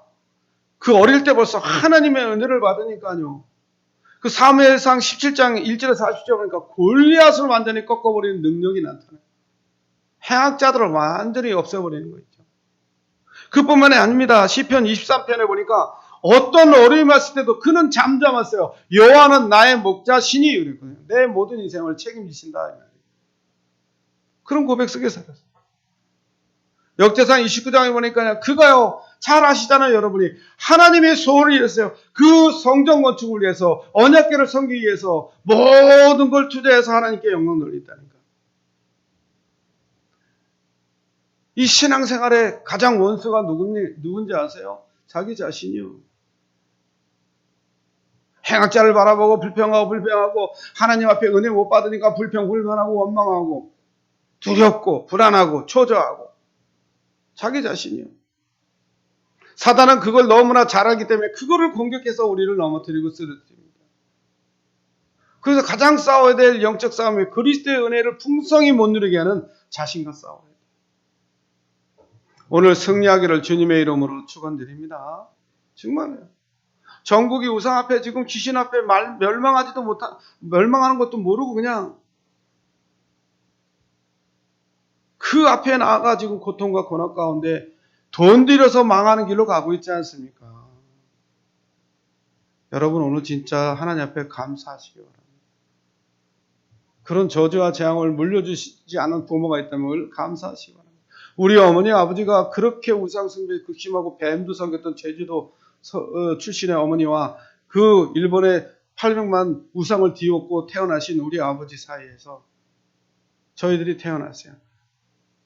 그 어릴 때 벌써 하나님의 은혜를 받으니까요. 그 사무엘상 17장 1절에서 40절에 보니까 골리앗을 완전히 꺾어버리는 능력이 나타나요. 행악자들을 완전히 없애버리는 거 있죠. 그뿐만이 아닙니다. 시편 23편에 보니까 어떤 어려움이 왔을 때도 그는 잠잠했어요. 여호와는 나의 목자 신이 이랬거든요. 내 모든 인생을 책임지신다. 그런 고백 속에 살았어요. 역대상 29장에 보니까 그가요, 잘 아시잖아요, 여러분이. 하나님의 소원을 이뤘어요. 그 성전 건축을 위해서, 언약궤를 섬기기 위해서 모든 걸 투자해서 하나님께 영광 돌린다는 거. 이 신앙생활의 가장 원수가 누군지 아세요? 자기 자신이요. 행악자를 바라보고 불평하고 하나님 앞에 은혜 못 받으니까 불평불만하고 원망하고 두렵고 불안하고 초조하고 자기 자신이요. 사단은 그걸 너무나 잘 알기 때문에 그거를 공격해서 우리를 넘어뜨리고 쓰러뜨립니다. 그래서 가장 싸워야 될 영적 싸움이 그리스도의 은혜를 풍성히 못 누리게 하는 자신과 싸워야 돼요. 오늘 승리하기를 주님의 이름으로 축원드립니다. 정말요. 전국이 우상 앞에 지금 귀신 앞에 멸망하는 것도 모르고 그냥 그 앞에 나아가 지금 고통과 고난 가운데 돈 들여서 망하는 길로 가고 있지 않습니까? 여러분 오늘 진짜 하나님 앞에 감사하시기 바랍니다. 그런 저주와 재앙을 물려주시지 않은 부모가 있다면 감사하시기 바랍니다. 우리 어머니 아버지가 그렇게 우상숭배에 극심하고 뱀도 섬겼던 제주도 출신의 어머니와 그 일본의 800만 우상을 뒤엎고 태어나신 우리 아버지 사이에서 저희들이 태어났어요.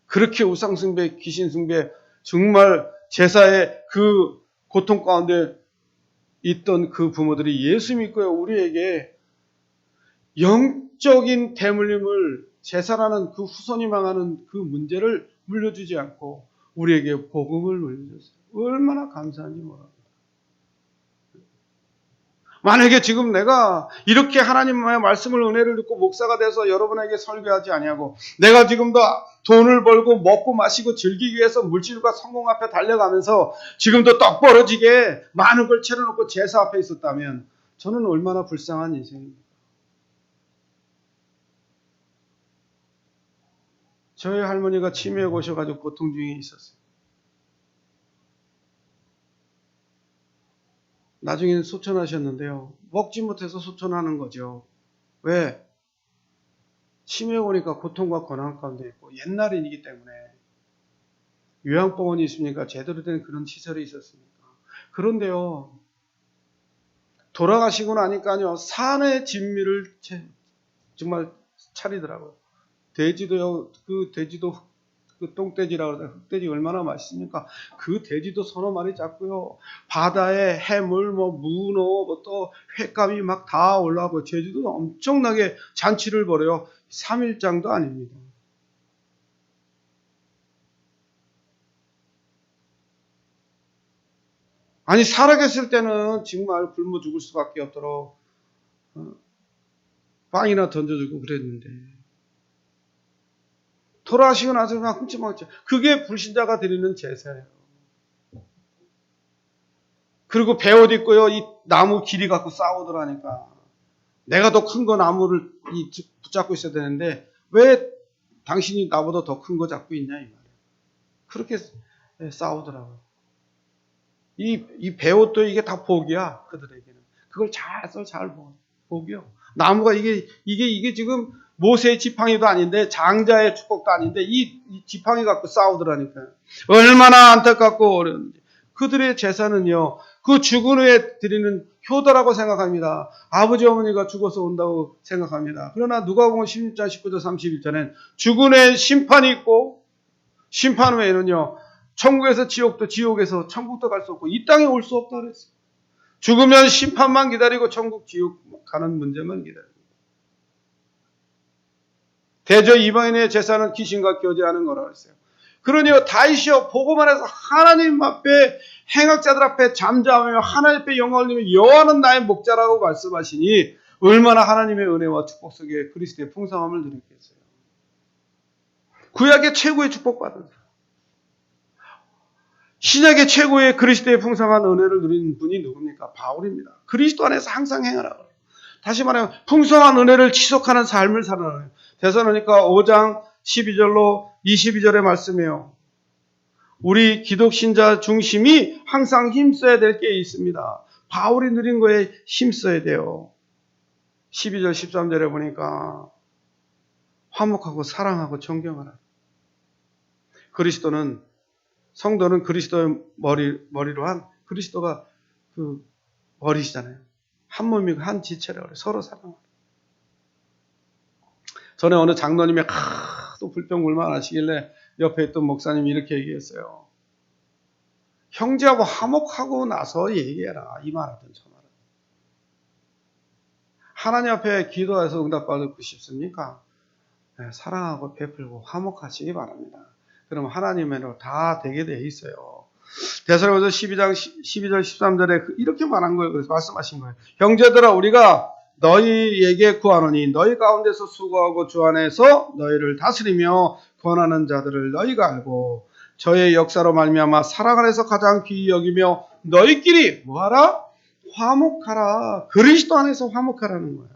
그렇게 우상숭배, 귀신숭배, 정말 제사의 그 고통 가운데 있던 그 부모들이 예수 믿고요, 우리에게 영적인 대물림을 제사라는 그 후손이 망하는 그 문제를 물려주지 않고 우리에게 복음을 물려줬어요. 얼마나 감사한지 모릅니다. 만약에 지금 내가 이렇게 하나님의 말씀을 은혜를 듣고 목사가 돼서 여러분에게 설교하지 아니하고 내가 지금 더 돈을 벌고 먹고 마시고 즐기기 위해서 물질과 성공 앞에 달려가면서 지금도 떡 벌어지게 많은 걸 채워놓고 제사 앞에 있었다면 저는 얼마나 불쌍한 인생입니다. 저희 할머니가 치매에 오셔가지고 고통 중에 있었어요. 나중에는 소천하셨는데요. 먹지 못해서 소천하는 거죠. 왜? 치매 오니까 고통과 고난 가운데 있고 옛날이기 때문에 요양병원이 있으니까 제대로 된 그런 시설이 있었습니까? 그런데요. 돌아가시고 나니까요. 산의 진미를 정말 차리더라고요. 돼지도요. 그 돼지도 그 똥돼지라고 그러죠. 흑돼지 얼마나 맛있습니까? 그 돼지도 서너 마리 잡고요. 바다에 해물, 문어, 또 횟감이 막 다 올라오고 제주도 엄청나게 잔치를 벌여요. 3일장도 아닙니다. 아니 살아계실 때는 정말 굶어 죽을 수밖에 없도록 빵이나 던져주고 그랬는데 돌아가시고 나서 그냥 훔쳐먹었죠. 그게 불신자가 드리는 제사예요. 그리고 배옷 입고요. 이 나무 길이 갖고 싸우더라니까. 내가 더 큰 거 나무를 붙잡고 있어야 되는데 왜 당신이 나보다 더 큰 거 잡고 있냐 이 말이에요. 그렇게 싸우더라고요. 이 배옷도 이게 다 복이야 그들에게는. 그걸 잘 복이요. 나무가 이게 지금 모세의 지팡이도 아닌데 장자의 축복도 아닌데 이 지팡이 갖고 싸우더라니까요. 얼마나 안타깝고 어려운지. 그들의 제사는요. 그 죽은 후에 드리는 효도라고 생각합니다. 아버지 어머니가 죽어서 온다고 생각합니다. 그러나 누가복음 16장 19절 31절엔 죽은 후에 심판이 있고 심판 후에는요. 천국에서 지옥도 지옥에서 천국도 갈 수 없고 이 땅에 올 수 없다 그랬어요. 죽으면 심판만 기다리고 천국 지옥 가는 문제만 기다립니다. 대저 이방인의 제사는 귀신과 교제하는 거라고 했어요. 그러니요 다윗이요 복음 안에서 하나님 앞에 행악자들 앞에 잠잠하며 하나님 앞에 영광을 돌리며 여호와는 나의 목자라고 말씀하시니 얼마나 하나님의 은혜와 축복 속에 그리스도의 풍성함을 누리겠어요. 구약의 최고의 축복받은 사람. 신약의 최고의 그리스도의 풍성한 은혜를 누린 분이 누굽니까? 바울입니다. 그리스도 안에서 항상 행하라고. 다시 말하면 풍성한 은혜를 지속하는 삶을 살아가요. 데살로니가 5장 12절로 22절의 말씀이에요. 우리 기독신자 중심이 항상 힘써야 될 게 있습니다. 바울이 누린 거에 힘써야 돼요. 12절 13절에 보니까 화목하고 사랑하고 존경하라. 그리스도는 성도는 그리스도의 머리로 한 그리스도가 그 머리시잖아요. 한 몸이고 한 지체라 그래. 서로 사랑하라. 전에 어느 장로님이 하도 불평불만 하시길래 옆에 있던 목사님이 이렇게 얘기했어요. 형제하고 화목하고 나서 얘기해라. 이 말하든 저 말하든. 하나님 앞에 기도해서 응답받고 싶습니까? 네, 사랑하고 베풀고 화목하시기 바랍니다. 그럼 하나님으로 다 되게 돼 있어요. 데살로니가서 12장 12절 13절에 이렇게 말한 거예요. 그래서 말씀하신 거예요. 형제들아 우리가 너희에게 구하노니 너희 가운데서 수고하고 주 안에서 너희를 다스리며 권하는 자들을 너희가 알고 저의 역사로 말미암아 사랑 안에서 가장 귀히 여기며 너희끼리 뭐하라? 화목하라. 그리스도 안에서 화목하라는 거예요.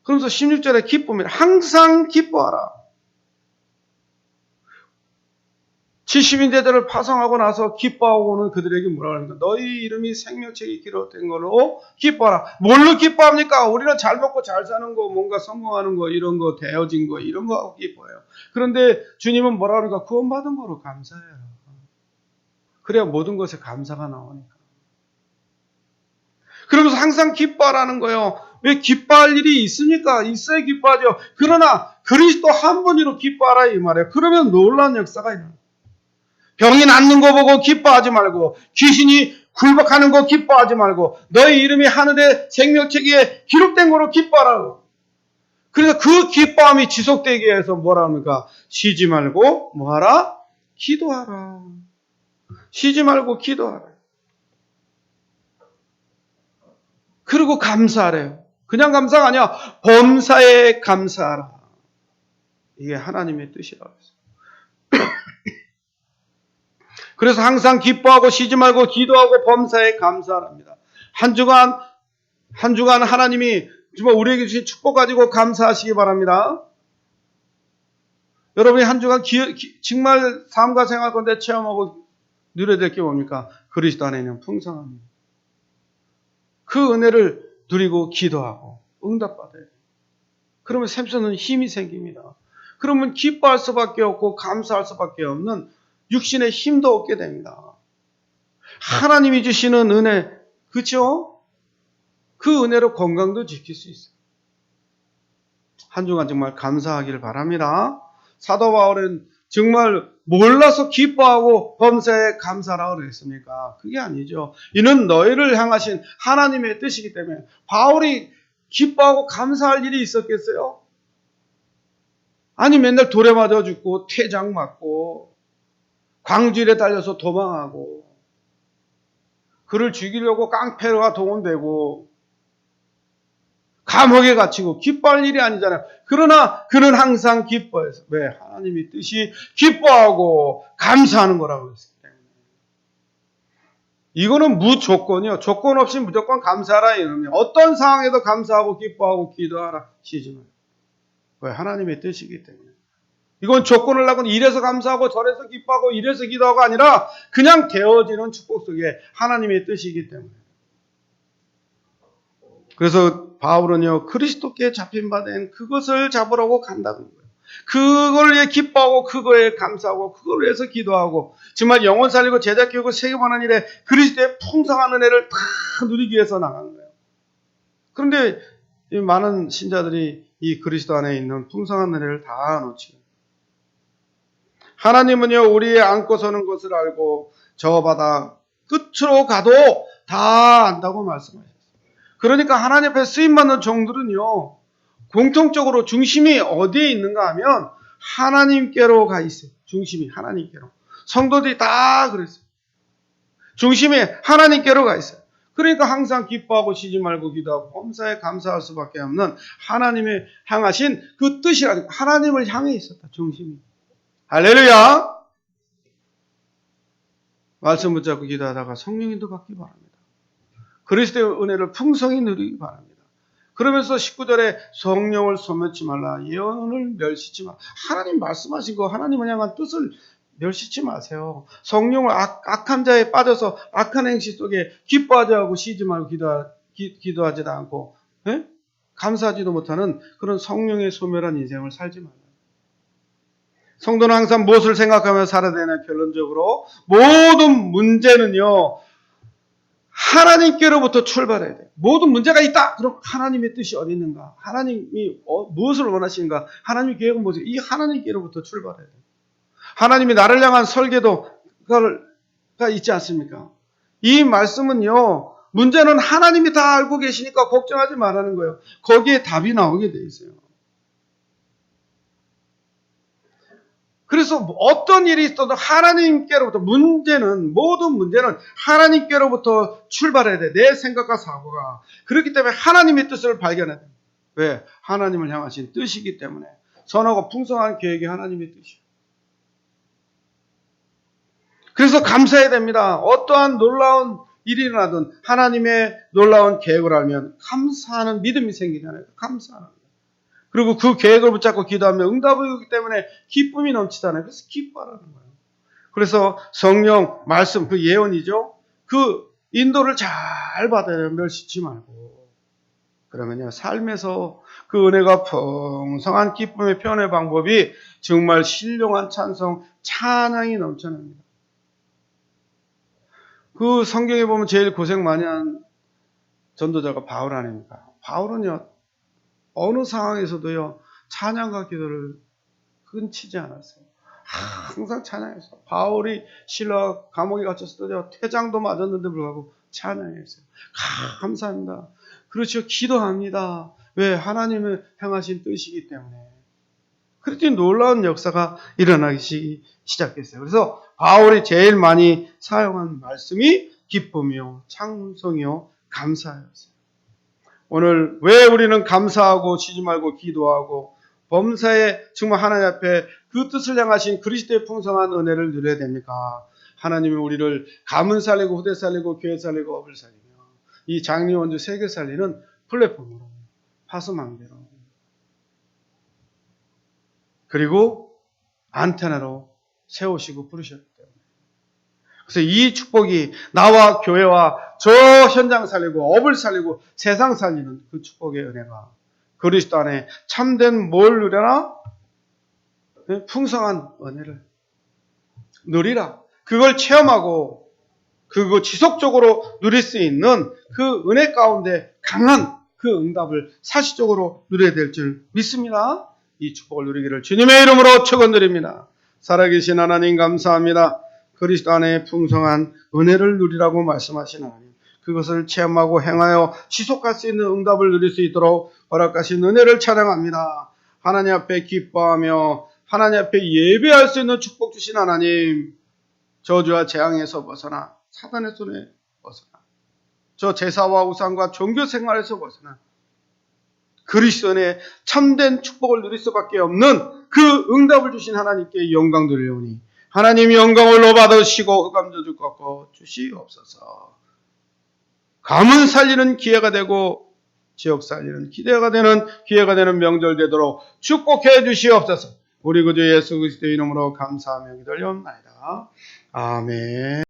그러면서 16절에 기쁨이라. 항상 기뻐하라. 70인대들을 파송하고 나서 기뻐하고는 그들에게 뭐라 그러니까 너희 이름이 생명책에 기록된 걸로 기뻐하라. 뭘로 기뻐합니까? 우리는 잘 먹고 잘 사는 거, 뭔가 성공하는 거, 이런 거, 되어진 거, 이런 거 하고 기뻐해요. 그런데 주님은 뭐라 그러니까 구원받은 거로 감사해요. 그래야 모든 것에 감사가 나오니까. 그러면서 항상 기뻐하라는 거예요. 왜 기뻐할 일이 있습니까? 있어야 기뻐하죠. 그러나 그리스도 한 분으로 기뻐하라 이 말이에요. 그러면 놀라운 역사가 일어나요. 병이 낫는 거 보고 기뻐하지 말고 귀신이 굴복하는 거 기뻐하지 말고 너의 이름이 하늘의 생명책에 기록된 거로 기뻐하라고. 그래서 그 기뻐함이 지속되기 위해서 뭐라 합니까? 쉬지 말고 뭐하라? 기도하라. 쉬지 말고 기도하라. 그리고 감사하래요. 그냥 감사가 아니야. 범사에 감사하라. 이게 하나님의 뜻이라고 했어요. 그래서 항상 기뻐하고 쉬지 말고 기도하고 범사에 감사합니다. 한 주간 하나님이 정말 우리에게 주신 축복 가지고 감사하시기 바랍니다. 여러분이 한 주간 정말 삶과 생활 가운데 체험하고 누려야 될 게 뭡니까? 그리스도 안에 있는 풍성함입니다. 그 은혜를 누리고 기도하고 응답받아요. 그러면 샘솟는 힘이 생깁니다. 그러면 기뻐할 수밖에 없고 감사할 수밖에 없는 육신의 힘도 얻게 됩니다. 하나님이 주시는 은혜, 그렇죠? 그 은혜로 건강도 지킬 수 있어요. 한 주간 정말 감사하기를 바랍니다. 사도 바울은 정말 몰라서 기뻐하고 범사에 감사라고 그랬습니까? 그게 아니죠. 이는 너희를 향하신 하나님의 뜻이기 때문에 바울이 기뻐하고 감사할 일이 있었겠어요? 아니 맨날 돌에 맞아 죽고 퇴장 맞고 광주일에 달려서 도망하고 그를 죽이려고 깡패가 동원되고 감옥에 갇히고 기뻐할 일이 아니잖아요. 그러나 그는 항상 기뻐해서 왜? 하나님의 뜻이 기뻐하고 감사하는 거라고 했기 때문에. 이거는 무조건이요. 조건 없이 무조건 감사하라 이놈이. 어떤 상황에도 감사하고 기뻐하고 기도하라. 쉬지 말고. 왜? 하나님의 뜻이기 때문에. 이건 조건을 하고는 이래서 감사하고 저래서 기뻐하고 이래서 기도하고 아니라 그냥 되어지는 축복 속에 하나님의 뜻이기 때문에. 그래서 바울은요, 그리스도께 잡힌 바 된 그것을 잡으라고 간다는 거예요. 그걸 위해 기뻐하고 그거에 감사하고 그걸 위해서 기도하고 정말 영혼 살리고 제자 키우고 세계만한 일에 그리스도의 풍성한 은혜를 다 누리기 위해서 나가는 거예요. 그런데 많은 신자들이 이 그리스도 안에 있는 풍성한 은혜를 다 놓치고 하나님은요, 우리의 안고 서는 것을 알고 저 바다 끝으로 가도 다 안다고 말씀하셨어요. 그러니까 하나님 앞에 쓰임받는 종들은요, 공통적으로 중심이 어디에 있는가 하면 하나님께로 가 있어요. 중심이 하나님께로. 성도들이 다 그랬어요. 중심이 하나님께로 가 있어요. 그러니까 항상 기뻐하고 쉬지 말고 기도하고 범사에 감사할 수밖에 없는 하나님의 향하신 그 뜻이라는 하나님을 향해 있었다. 중심이. 할렐루야. 말씀 붙잡고 기도하다가 성령인도 받기 바랍니다. 그리스도의 은혜를 풍성히 누리기 바랍니다. 그러면서 19절에 성령을 소멸치 말라. 예언을 멸시치 말라. 하나님 말씀하신 거 하나님을 향한 뜻을 멸시치 마세요. 성령을 악한 자에 빠져서 악한 행실 속에 기뻐하지 않고 쉬지 말고 기도하지도 않고 감사하지도 못하는 그런 성령의 소멸한 인생을 살지 말아요. 성도는 항상 무엇을 생각하며 살아야 되나? 결론적으로 모든 문제는요, 하나님께로부터 출발해야 돼요. 모든 문제가 있다. 그럼 하나님의 뜻이 어디 있는가? 하나님이 무엇을 원하시는가? 하나님의 계획은 무엇이? 이 하나님께로부터 출발해야 돼요. 하나님이 나를 향한 설계도가 있지 않습니까? 이 말씀은요, 문제는 하나님이 다 알고 계시니까 걱정하지 말라는 거예요. 거기에 답이 나오게 돼 있어요. 그래서 어떤 일이 있어도 하나님께로부터 모든 문제는 하나님께로부터 출발해야 돼. 내 생각과 사고가. 그렇기 때문에 하나님의 뜻을 발견해야 돼. 왜? 하나님을 향하신 뜻이기 때문에. 선하고 풍성한 계획이 하나님의 뜻이에요. 그래서 감사해야 됩니다. 어떠한 놀라운 일이 일어나든 하나님의 놀라운 계획을 알면 감사하는 믿음이 생기잖아요. 감사하는 거예요. 그리고 그 계획을 붙잡고 기도하면 응답이 오기 때문에 기쁨이 넘치잖아요. 그래서 기뻐하라는 거예요. 그래서 성령, 말씀, 그 예언이죠. 그 인도를 잘 받아야 멸시치 말고. 그러면요, 삶에서 그 은혜가 풍성한 기쁨의 표현의 방법이 정말 신령한 찬송, 찬양이 넘쳐납니다. 그 성경에 보면 제일 고생 많이 한 전도자가 바울 아닙니까? 바울은요, 어느 상황에서도요, 찬양과 기도를 끊치지 않았어요. 항상 찬양했어요. 바울이 실러 감옥에 갇혔을 때요, 퇴장도 맞았는데 불구하고 찬양했어요. 감사합니다. 그렇죠. 기도합니다. 왜? 하나님을 향하신 뜻이기 때문에. 그랬더니 놀라운 역사가 일어나기 시작했어요. 그래서 바울이 제일 많이 사용한 말씀이 기쁨이요, 찬송이요, 감사였어요. 오늘 왜 우리는 감사하고 쉬지 말고 기도하고 범사에 정말 하나님 앞에 그 뜻을 향하신 그리스도의 풍성한 은혜를 누려야 됩니까? 하나님이 우리를 가문 살리고 후대 살리고 교회 살리고 업을 살리며 이 장리 원주 세계 살리는 플랫폼으로 파수망대로 그리고 안테나로 세우시고 부르셨기 때문에 그래서 이 축복이 나와 교회와 저 현장 살리고 업을 살리고 세상 살리는 그 축복의 은혜가 그리스도 안에 참된 뭘 누려라? 풍성한 은혜를 누리라. 그걸 체험하고 그거 지속적으로 누릴 수 있는 그 은혜 가운데 강한 그 응답을 사실적으로 누려야 될 줄 믿습니다. 이 축복을 누리기를 주님의 이름으로 축원드립니다. 살아계신 하나님 감사합니다. 그리스도 안에 풍성한 은혜를 누리라고 말씀하신 하나님. 그것을 체험하고 행하여 지속할 수 있는 응답을 누릴 수 있도록 허락하신 은혜를 찬양합니다. 하나님 앞에 기뻐하며 하나님 앞에 예배할 수 있는 축복 주신 하나님. 저주와 재앙에서 벗어나 사단의 손에 벗어나 저 제사와 우상과 종교 생활에서 벗어나 그리스도 안에 참된 축복을 누릴 수밖에 없는 그 응답을 주신 하나님께 영광 돌려오니 하나님 영광을 받으시고 흑암저주 꺾어 주시옵소서. 가문 살리는 기회가 되고 지역 살리는 기회가 되는 명절 되도록 축복해 주시옵소서. 우리 구주 예수 그리스도의 이름으로 감사하며 기도하옵나이다. 아멘.